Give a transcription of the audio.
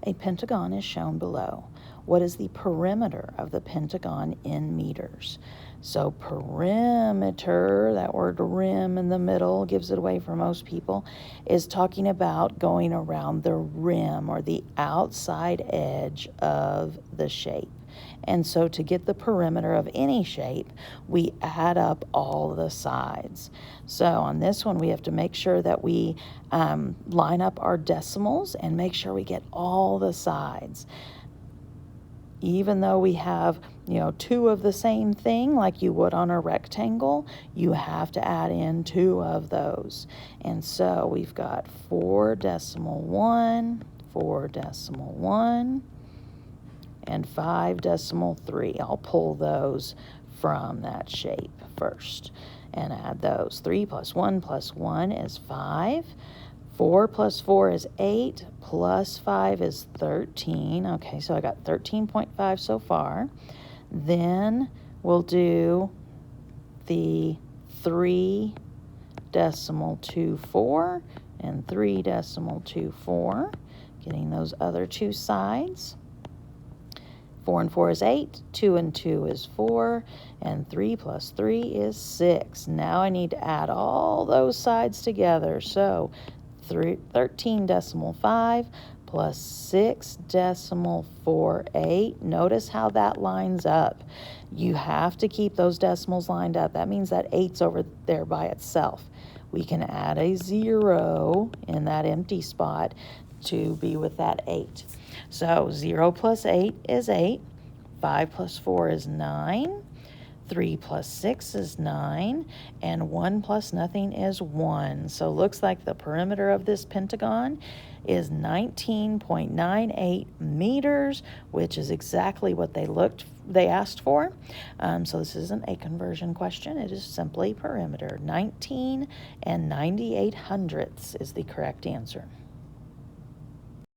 A pentagon is shown below. What is the perimeter of the pentagon in meters? So perimeter, that word rim in the middle gives it away for most people, is talking about going around the rim or the outside edge of the shape. And so to get the perimeter of any shape, we add up all the sides. So on this one, we have to make sure that we line up our decimals and make sure we get all the sides. Even though we have, two of the same thing like you would on a rectangle, you have to add in two of those. And so we've got 4.1, 4.1, and 5.3. I'll pull those from that shape first and add those. 3 plus 1 plus 1 is 5. 4 plus 4 is 8, plus 5 is 13. Okay, so I got 13.5 so far. Then we'll do the 3.24 and 3.24, getting those other two sides. 4 and 4 is 8, 2 and 2 is 4, and 3 plus 3 is 6. Now I need to add all those sides together. So 13.5 plus 6.48. Notice how that lines up. You have to keep those decimals lined up. That means that 8's over there by itself. We can add a 0 in that empty spot to be with that 8. So 0 plus 8 is 8. 5 plus 4 is 9. 3 plus 6 is 9, and 1 plus nothing is 1. So looks like the perimeter of this pentagon is 19.98 meters, which is exactly what they asked for. So this isn't a conversion question. It is simply perimeter. 19 and 98 hundredths is the correct answer.